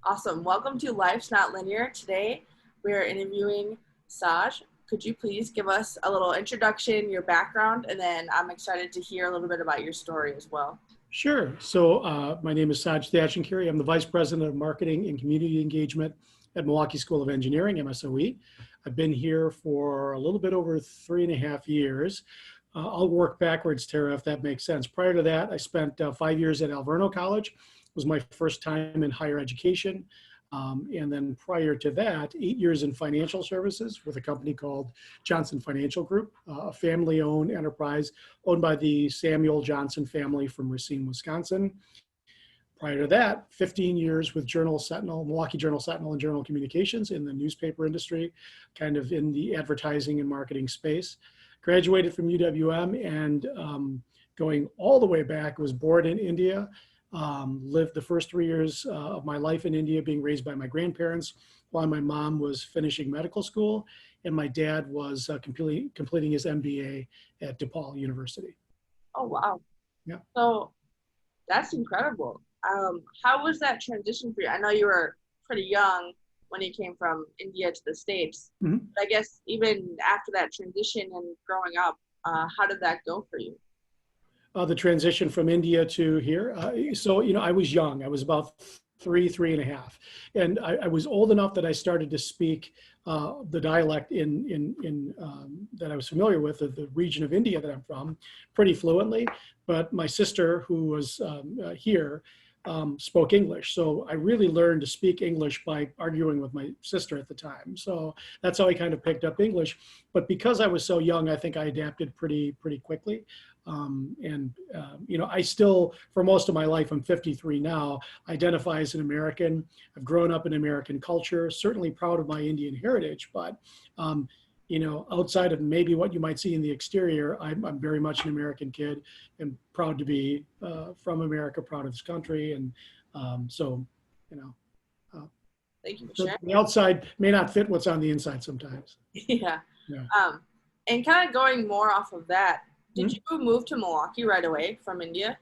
Awesome. Welcome to Life's Not Linear. Today we are interviewing Saj. Could you please give us a little introduction, your background, and then I'm excited to hear a little bit about your story as well. Sure. So my name is Saj Thachenkary. I'm the Vice President of Marketing and Community Engagement at Milwaukee School of Engineering, MSOE. I've been here for a little bit over 3.5 years. I'll work backwards, Tara, if that makes sense. Prior to that, I spent 5 years at Alverno College. It was my first time in higher education. And then prior to that, 8 years in financial services with a company called Johnson Financial Group, a family-owned enterprise owned by the Samuel Johnson family from Racine, Wisconsin. Prior to that, 15 years with Journal Sentinel, Milwaukee Journal Sentinel and Journal Communications in the newspaper industry, kind of in the advertising and marketing space. Graduated from UWM and going all the way back, was born in India. Lived the first 3 years of my life in India being raised by my grandparents while my mom was finishing medical school and my dad was completing his MBA at DePaul University. Oh, wow. Yeah. So that's incredible. How was that transition for you? I know you were pretty young when you came from India to the States. Mm-hmm. But I guess even after that transition and growing up, how did that go for you? The transition from India to here. I was young. I was about 3.5. And I was old enough that I started to speak the dialect that I was familiar with, of the region of India that I'm from, pretty fluently. But my sister, who was here, spoke English. So I really learned to speak English by arguing with my sister at the time. So that's how I kind of picked up English. But because I was so young, I think I adapted pretty quickly. I still, for most of my life, I'm 53 now, identify as an American. I've grown up in American culture, certainly proud of my Indian heritage, but outside of maybe what you might see in the exterior, I'm very much an American kid and proud to be from America, proud of this country. And Thank you for sharing. The outside may not fit what's on the inside sometimes. Yeah. And kind of going more off of that, did you move to Milwaukee right away from India?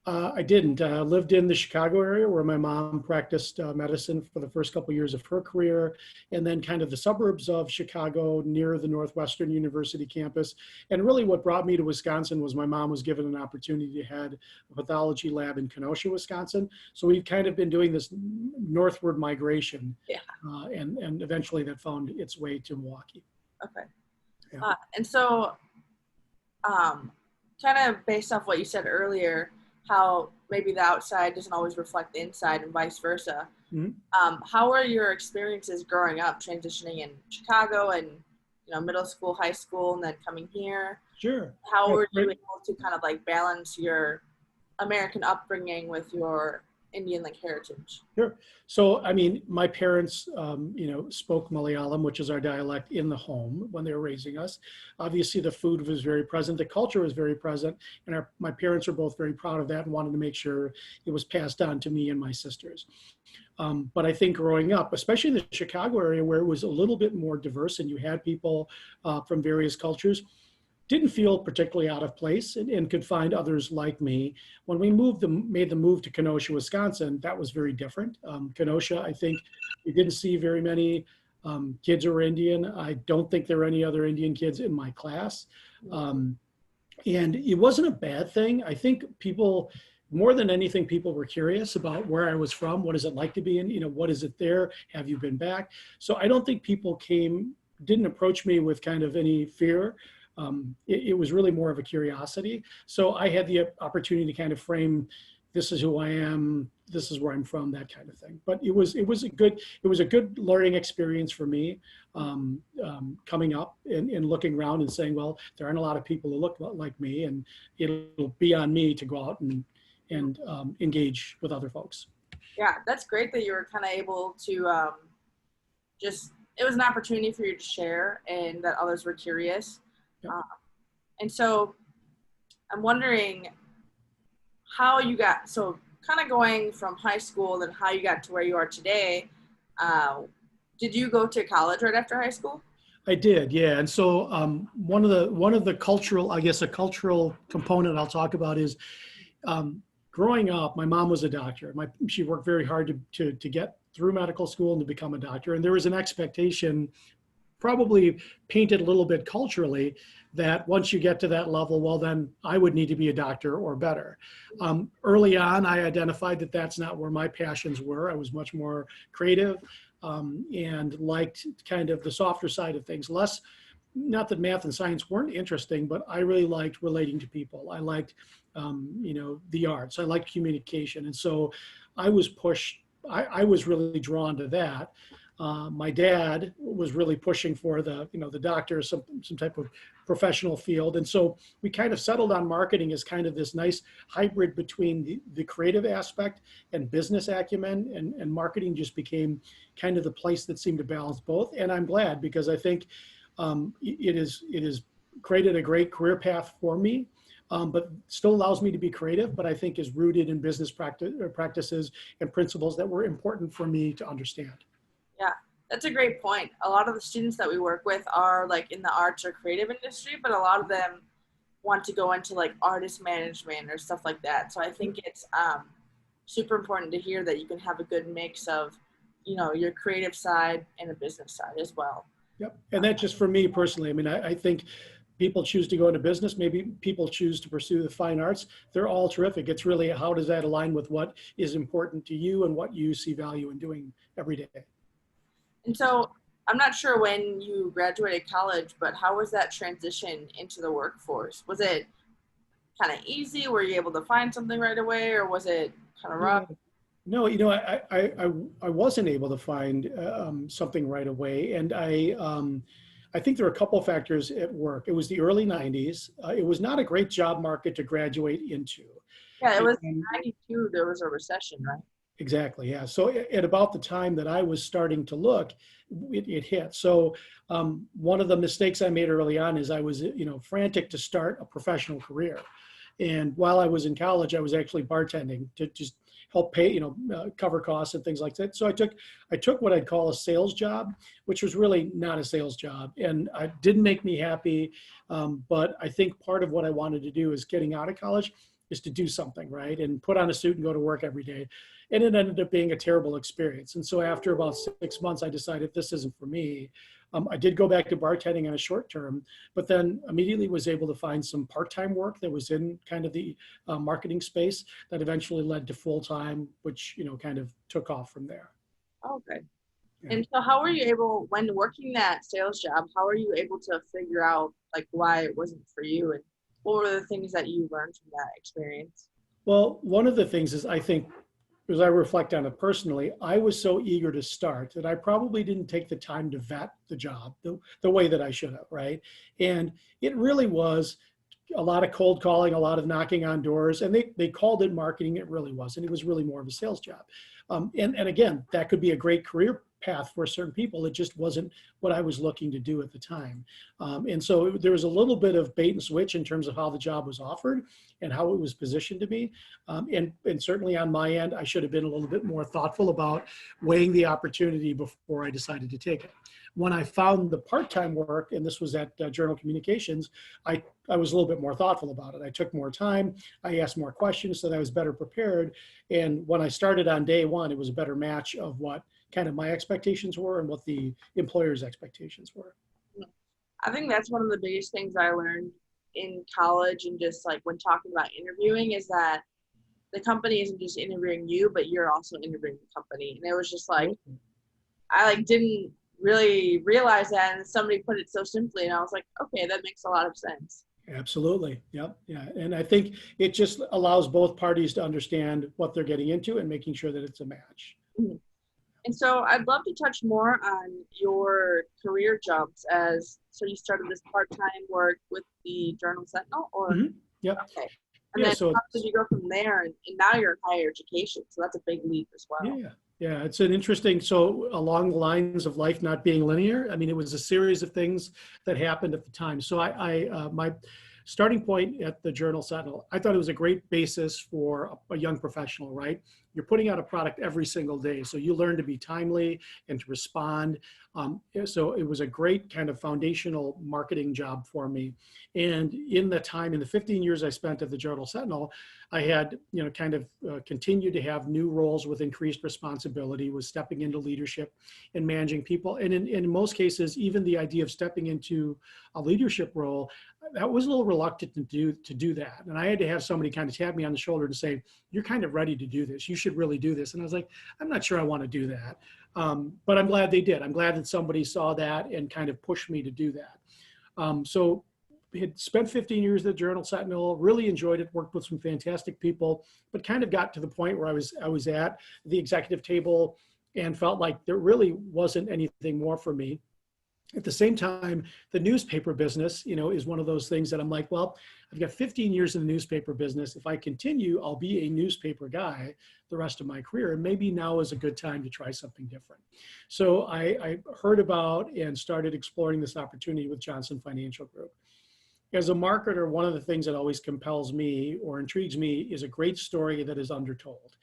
I didn't. I lived in the Chicago area where my mom practiced medicine for the first couple of years of her career, and then kind of the suburbs of Chicago near the Northwestern University campus. And really what brought me to Wisconsin was my mom was given an opportunity to head a pathology lab in Kenosha, Wisconsin. So we've kind of been doing this northward migration, and eventually that found its way to Milwaukee. Okay. Yeah. And so kind of based off what you said earlier, how maybe the outside doesn't always reflect the inside and vice versa. Mm-hmm. How were your experiences growing up, transitioning in Chicago and middle school, high school, and then coming here? Sure. How were you able to kind of like balance your American upbringing with your Indian heritage? Sure. So, I mean, my parents, spoke Malayalam, which is our dialect, in the home when they were raising us. Obviously, the food was very present. The culture was very present. And my parents were both very proud of that and wanted to make sure it was passed on to me and my sisters. But I think growing up, especially in the Chicago area where it was a little bit more diverse and you had people from various cultures, didn't feel particularly out of place and could find others like me. When we made the move to Kenosha, Wisconsin, that was very different. Kenosha, I think we didn't see very many kids who were Indian. I don't think there were any other Indian kids in my class. And it wasn't a bad thing. I think people, more than anything, people were curious about where I was from. What is it like to be in, what is it there? Have you been back? So I don't think people didn't approach me with kind of any fear. It was really more of a curiosity. So I had the opportunity to kind of frame, this is who I am, this is where I'm from, that kind of thing. But it was a good learning experience for me, coming up and looking around and saying, well, there aren't a lot of people who look like me, and it'll be on me to go out and engage with other folks. Yeah, that's great that you were kind of able to it was an opportunity for you to share and that others were curious. Yep. And so I'm wondering how you got, so kind of going from high school and how you got to where you are today. Did you go to college right after high school? I did, yeah. And so one of the cultural, I guess a cultural component I'll talk about is growing up, my mom was a doctor. She worked very hard to get through medical school and to become a doctor. And there was an expectation, probably painted a little bit culturally, that once you get to that level, well, then I would need to be a doctor or better. Early on, I identified that that's not where my passions were. I was much more creative and liked kind of the softer side of things. Less, not that math and science weren't interesting, but I really liked relating to people. I liked, the arts. I liked communication. And so I was pushed, I was really drawn to that. My dad was really pushing for the doctor, some type of professional field. And so we kind of settled on marketing as kind of this nice hybrid between the creative aspect and business acumen, and marketing just became kind of the place that seemed to balance both. And I'm glad, because I think it is created a great career path for me. But still allows me to be creative, but I think is rooted in business practices and principles that were important for me to understand. Yeah, that's a great point. A lot of the students that we work with are like in the arts or creative industry, but a lot of them want to go into like artist management or stuff like that. So I think it's super important to hear that you can have a good mix of, your creative side and a business side as well. Yep, and that's just for me personally. I mean, I think people choose to go into business. Maybe people choose to pursue the fine arts. They're all terrific. It's really, how does that align with what is important to you and what you see value in doing every day? And so I'm not sure when you graduated college, but how was that transition into the workforce? Was it kind of easy? Were you able to find something right away, or was it kind of rough? No, I wasn't able to find something right away. And I think there were a couple of factors at work. It was the early 90s. It was not a great job market to graduate into. Yeah, it was 92, there was a recession, right? Exactly, yeah. So at about the time that I was starting to look, it hit. So one of the mistakes I made early on is I was, frantic to start a professional career. And while I was in college, I was actually bartending to just help pay, cover costs and things like that. So I took what I'd call a sales job, which was really not a sales job, and it didn't make me happy. But I think part of what I wanted to do is getting out of college is to do something, right? And put on a suit and go to work every day. And it ended up being a terrible experience. And so after about 6 months, I decided this isn't for me. I did go back to bartending on a short term, but then immediately was able to find some part-time work that was in kind of the marketing space that eventually led to full-time, which, kind of took off from there. Okay. Yeah. And so how were you able, when working that sales job, how were you able to figure out like why it wasn't for you, and what were the things that you learned from that experience? Well, one of the things is, I think, as I reflect on it personally, I was so eager to start that I probably didn't take the time to vet the job the way that I should have, right? And it really was a lot of cold calling, a lot of knocking on doors, and they called it marketing. It really wasn't. It was really more of a sales job. And again, that could be a great career path for certain people. It just wasn't what I was looking to do at the time. And so there was a little bit of bait and switch in terms of how the job was offered and how it was positioned to me. And certainly on my end, I should have been a little bit more thoughtful about weighing the opportunity before I decided to take it. When I found the part-time work, and this was at Journal Communications, I was a little bit more thoughtful about it. I took more time. I asked more questions so that I was better prepared. And when I started on day one, it was a better match of what kind of my expectations were and what the employer's expectations were. I think that's one of the biggest things I learned in college, and just like when talking about interviewing, is that the company isn't just interviewing you, but you're also interviewing the company. And it was just like, I didn't really realize that, and somebody put it so simply, and I was like, okay, that makes a lot of sense. Absolutely. Yep. Yeah. And I think it just allows both parties to understand what they're getting into and making sure that it's a match. Mm-hmm. And so I'd love to touch more on your career jumps. So you started this part-time work with the Journal Sentinel, or? Mm-hmm. Yep. Okay. And then how did you go from there? And now you're in higher education, so that's a big leap as well. Yeah. Yeah, it's an interesting, so along the lines of life not being linear, I mean, it was a series of things that happened at the time. So starting point at the Journal Sentinel, I thought it was a great basis for a young professional, right? You're putting out a product every single day. So you learn to be timely and to respond. So it was a great kind of foundational marketing job for me. And in the 15 years I spent at the Journal Sentinel, I had, kind of continued to have new roles with increased responsibility, was stepping into leadership and managing people. And in most cases, even the idea of stepping into a leadership role, I was a little reluctant to do that. And I had to have somebody kind of tap me on the shoulder and say, you're kind of ready to do this. You should really do this. And I was like, I'm not sure I want to do that. But I'm glad they did. I'm glad that somebody saw that and kind of pushed me to do that. So had spent 15 years at the Journal Sentinel, really enjoyed it, worked with some fantastic people, but kind of got to the point where I was at the executive table and felt like there really wasn't anything more for me. At the same time, the newspaper business, is one of those things that I'm like, well, I've got 15 years in the newspaper business. If I continue, I'll be a newspaper guy the rest of my career. And maybe now is a good time to try something different. So I heard about and started exploring this opportunity with Johnson Financial Group. As a marketer, one of the things that always compels me or intrigues me is a great story that is undertold.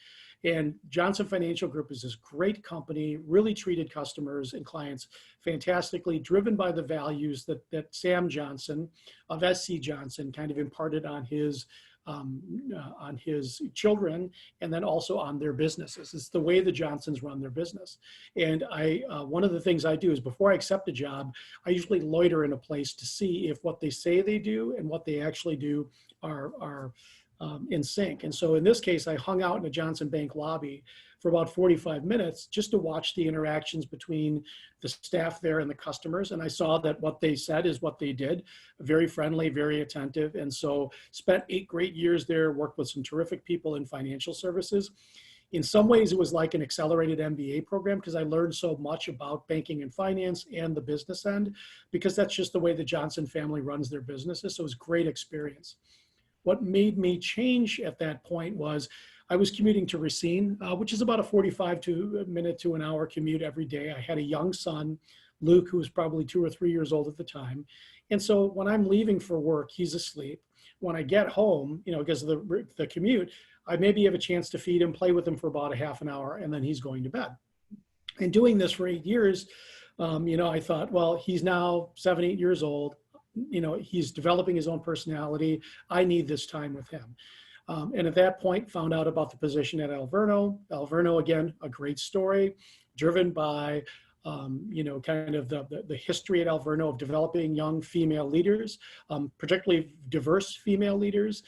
And Johnson Financial Group is this great company, really treated customers and clients fantastically, driven by the values that Sam Johnson of SC Johnson kind of imparted on his children, and then also on their businesses. It's the way the Johnsons run their business. And one of the things I do is before I accept a job, I usually loiter in a place to see if what they say they do and what they actually do are in sync. And so in this case, I hung out in a Johnson Bank lobby for about 45 minutes just to watch the interactions between the staff there and the customers. And I saw that what they said is what they did, very friendly, very attentive. And so spent 8 great years there, worked with some terrific people in financial services. In some ways, it was like an accelerated MBA program because I learned so much about banking and finance and the business end, because that's just the way the Johnson family runs their businesses. So it was a great experience. What made me change at that point was I was commuting to Racine, which is about a 45-minute to an hour commute every day. I had a young son, Luke, who was probably 2 or 3 years old at the time. And so when I'm leaving for work, he's asleep. When I get home, because of the commute, I maybe have a chance to feed him, play with him for about a half an hour, and then he's going to bed. And doing this for 8 years, I thought, well, he's now 7, 8 years old. He's developing his own personality. I need this time with him. And at that point, found out about the position at Alverno. Alverno, again, a great story, driven by, kind of the history at Alverno of developing young female leaders, particularly diverse female leaders.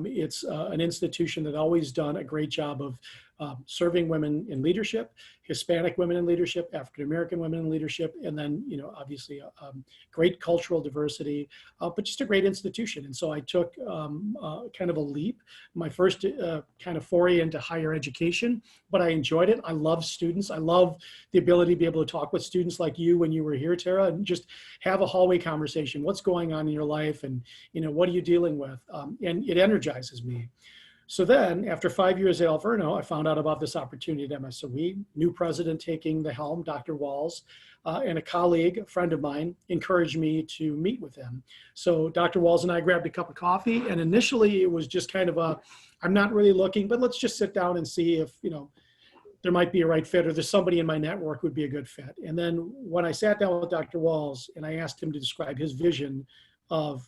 It's an institution that always done a great job of serving women in leadership, Hispanic women in leadership, African-American women in leadership, and then, obviously great cultural diversity, but just a great institution. And so I took kind of a leap, my first kind of foray into higher education, but I enjoyed it. I love students. I love the ability to be able to talk with students like you when you were here, Tara, and just have a hallway conversation. What's going on in your life? And, what are you dealing with? And it energizes me. So then, after 5 years at Alverno, I found out about this opportunity at MSOE, new president taking the helm, Dr. Walls, and a colleague, a friend of mine, encouraged me to meet with him. So Dr. Walls and I grabbed a cup of coffee, and initially it was just kind of I'm not really looking, but let's just sit down and see if, there might be a right fit or there's somebody in my network would be a good fit. And then when I sat down with Dr. Walls and I asked him to describe his vision of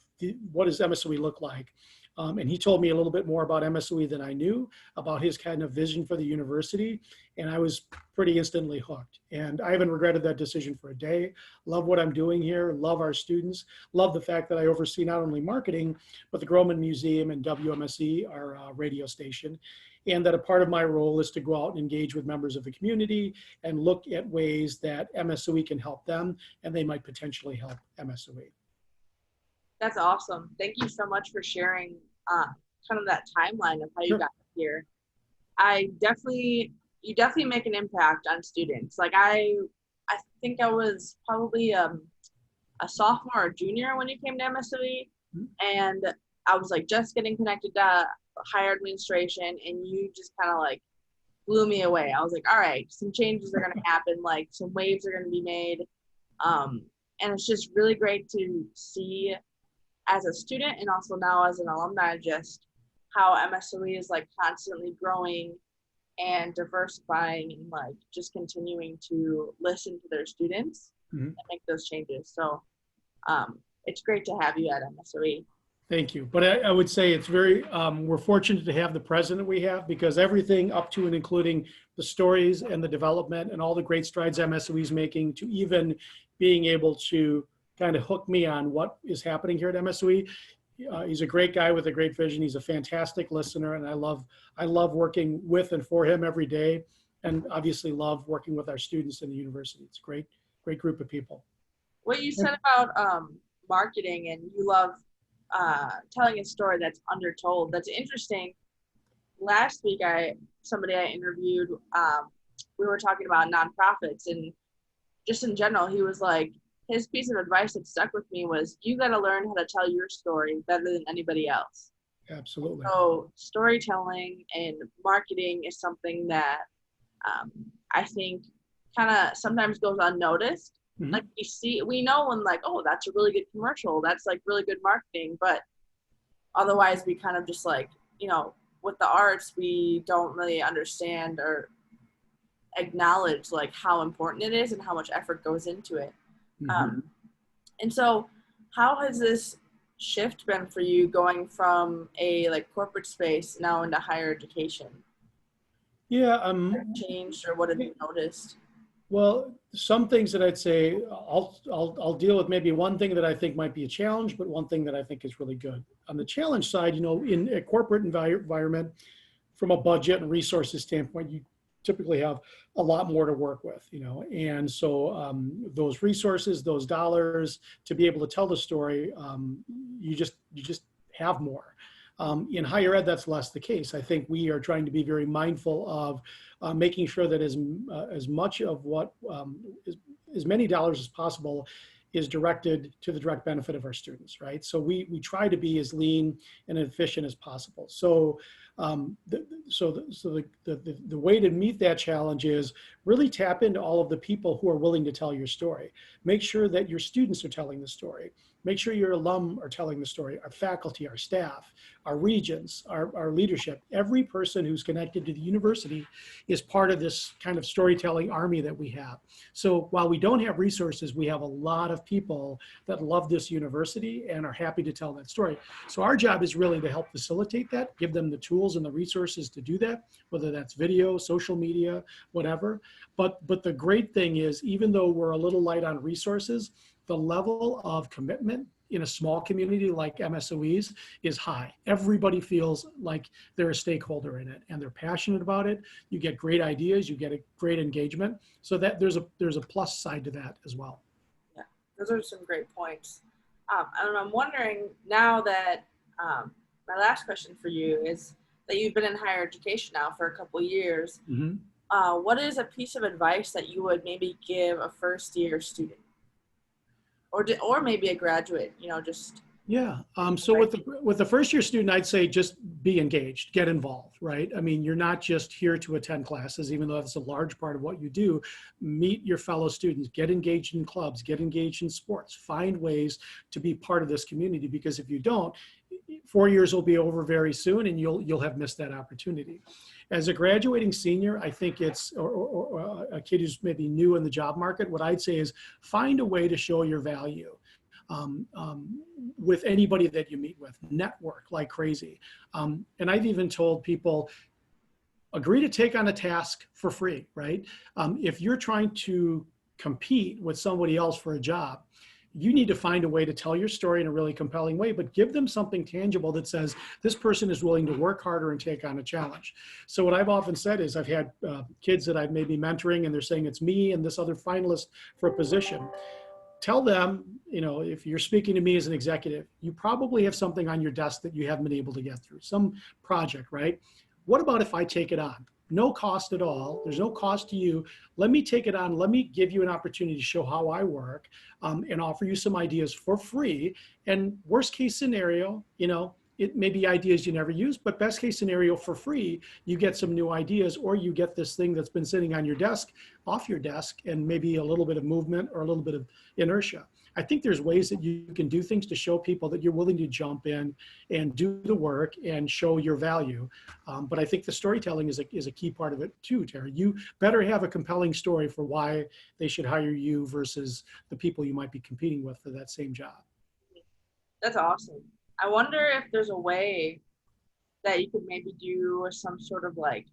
what does MSOE look like, and he told me a little bit more about MSOE than I knew, about his kind of vision for the university. And I was pretty instantly hooked. And I haven't regretted that decision for a day. Love what I'm doing here. Love our students. Love the fact that I oversee not only marketing, but the Groman Museum and WMSE, our radio station. And that a part of my role is to go out and engage with members of the community and look at ways that MSOE can help them and they might potentially help MSOE. That's awesome. Thank you so much for sharing kind of that timeline of how you got here. You definitely make an impact on students. Like I think I was probably a sophomore or junior when you came to MSOE, and I was like just getting connected to higher administration, and you just kind of like blew me away. I was like, all right, some changes are going to happen, like some waves are going to be made, and it's just really great to see as a student and also now as an alumni, just how MSOE is like constantly growing and diversifying and like just continuing to listen to their students and make those changes. So it's great to have you at MSOE. Thank you. But I would say it's very, we're fortunate to have the president we have, because everything up to and including the stories and the development and all the great strides MSOE is making, to even being able to kind of hook me on what is happening here at MSOE. He's a great guy with a great vision. He's a fantastic listener, and I love working with and for him every day, and obviously love working with our students in the university. It's a great group of people. What you said about marketing, and you love telling a story that's undertold. That's interesting. Last week, somebody I interviewed, we were talking about nonprofits, and just in general, he was like, his piece of advice that stuck with me was, you got to learn how to tell your story better than anybody else. Absolutely. So storytelling and marketing is something that I think kind of sometimes goes unnoticed. Like we know when like, oh, that's a really good commercial. That's like really good marketing. But otherwise we kind of just like, with the arts, we don't really understand or acknowledge like how important it is and how much effort goes into it. And so how has this shift been for you, going from a like corporate space now into higher education? Yeah. Changed, or what have you noticed? Well, some things that I'd say, I'll deal with maybe one thing that I think might be a challenge, but one thing that I think is really good. On the challenge side, in a corporate environment, from a budget and resources standpoint, you typically have a lot more to work with, and so those resources, those dollars to be able to tell the story, you just have more. In higher ed, that's less the case. I think we are trying to be very mindful of making sure that as much of what, as many dollars as possible is directed to the direct benefit of our students, right? So we try to be as lean and efficient as possible. So the way to meet that challenge is really tap into all of the people who are willing to tell your story. Make sure that your students are telling the story. Make sure your alum are telling the story, our faculty, our staff, our regents, our leadership. Every person who's connected to the university is part of this kind of storytelling army that we have. So while we don't have resources, we have a lot of people that love this university and are happy to tell that story. So our job is really to help facilitate that, give them the tools and the resources to do that, whether that's video, social media, whatever. But the great thing is, even though we're a little light on resources, the level of commitment in a small community like MSOE's is high. Everybody feels like they're a stakeholder in it and they're passionate about it. You get great ideas, you get a great engagement. So that there's a plus side to that as well. Yeah, those are some great points. And I'm wondering now that my last question for you is that you've been in higher education now for a couple of years. What is a piece of advice that you would maybe give a first year student? Or maybe a graduate, just. Yeah. So with the first year student, I'd say just be engaged, get involved, right? I mean, you're not just here to attend classes, even though that's a large part of what you do. Meet your fellow students, get engaged in clubs, get engaged in sports, find ways to be part of this community, because if you don't, 4 years will be over very soon and you'll have missed that opportunity. As a graduating senior, I think it's, or a kid who's maybe new in the job market, what I'd say is find a way to show your value with anybody that you meet with. Network like crazy. And I've even told people, agree to take on a task for free, right? If you're trying to compete with somebody else for a job, you need to find a way to tell your story in a really compelling way, but give them something tangible that says this person is willing to work harder and take on a challenge. So what I've often said is I've had kids that I've maybe mentoring and they're saying it's me and this other finalist for a position. Tell them, if you're speaking to me as an executive, you probably have something on your desk that you haven't been able to get through, some project, right? What about if I take it on? No cost at all. There's no cost to you. Let me take it on. Let me give you an opportunity to show how I work and offer you some ideas for free. And worst case scenario, it may be ideas you never use, but best case scenario for free, you get some new ideas, or you get this thing that's been sitting on your desk off your desk, and maybe a little bit of movement or a little bit of inertia. I think there's ways that you can do things to show people that you're willing to jump in and do the work and show your value. But I think the storytelling is a key part of it too, Tara. You better have a compelling story for why they should hire you versus the people you might be competing with for that same job. That's awesome. I wonder if there's a way that you could maybe do some sort of like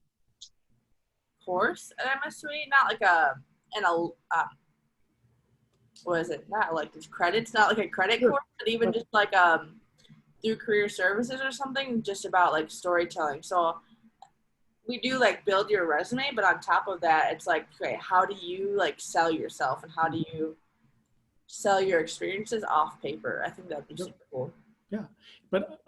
course at MSUE, not like what is it? Not like there's credits, not like a credit Sure. course, but even just like through career services or something, just about like storytelling. So we do like build your resume, but on top of that, it's like, okay, how do you like sell yourself, and how do you sell your experiences off paper? I think that'd be super cool. Yeah, but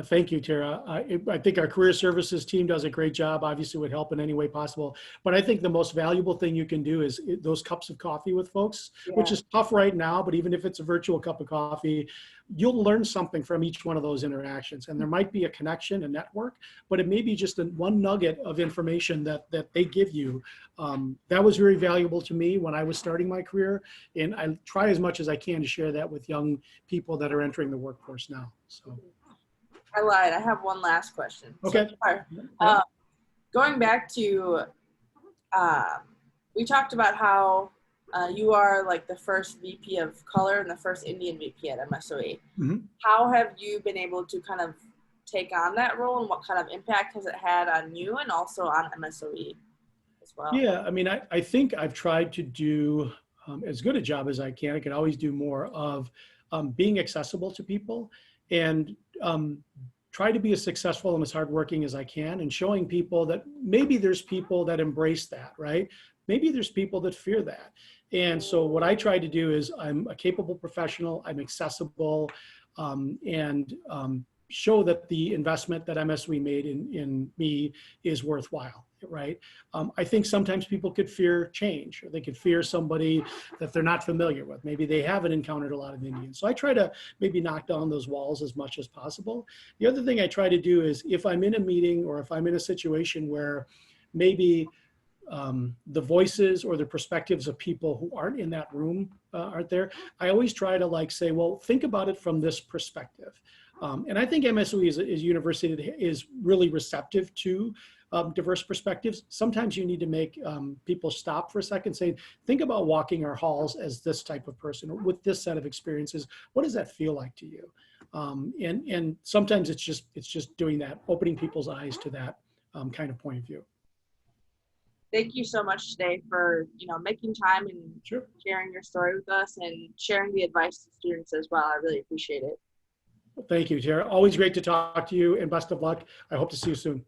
thank you, Tara. I think our career services team does a great job. Obviously, would help in any way possible. But I think the most valuable thing you can do is those cups of coffee with folks, which is tough right now. But even if it's a virtual cup of coffee, you'll learn something from each one of those interactions. And there might be a connection, a network, but it may be just one nugget of information that they give you. That was very valuable to me when I was starting my career. And I try as much as I can to share that with young people that are entering the workforce now. So I lied. I have one last question. Okay. So, going back to, we talked about how you are like the first VP of color and the first Indian VP at MSOE. Mm-hmm. How have you been able to kind of take on that role, and what kind of impact has it had on you and also on MSOE as well? Yeah, I mean, I think I've tried to do as good a job as I can. I can always do more of being accessible to people, and try to be as successful and as hardworking as I can, and showing people that maybe there's people that embrace that, right? Maybe there's people that fear that. And so what I try to do is I'm a capable professional, I'm accessible, and show that the investment that MSW made in me is worthwhile, right? I think sometimes people could fear change, or they could fear somebody that they're not familiar with. Maybe they haven't encountered a lot of Indians. So I try to maybe knock down those walls as much as possible. The other thing I try to do is, if I'm in a meeting or if I'm in a situation where maybe the voices or the perspectives of people who aren't in that room aren't there, I always try to like say, well, think about it from this perspective. And I think MSOE is a university that is really receptive to diverse perspectives. Sometimes you need to make people stop for a second, saying, think about walking our halls as this type of person, or with this set of experiences. What does that feel like to you? And sometimes it's just doing that, opening people's eyes to that kind of point of view. Thank you so much today for making time and sharing your story with us, and sharing the advice to students as well. I really appreciate it. Thank you, Tara. Always great to talk to you, and best of luck. I hope to see you soon.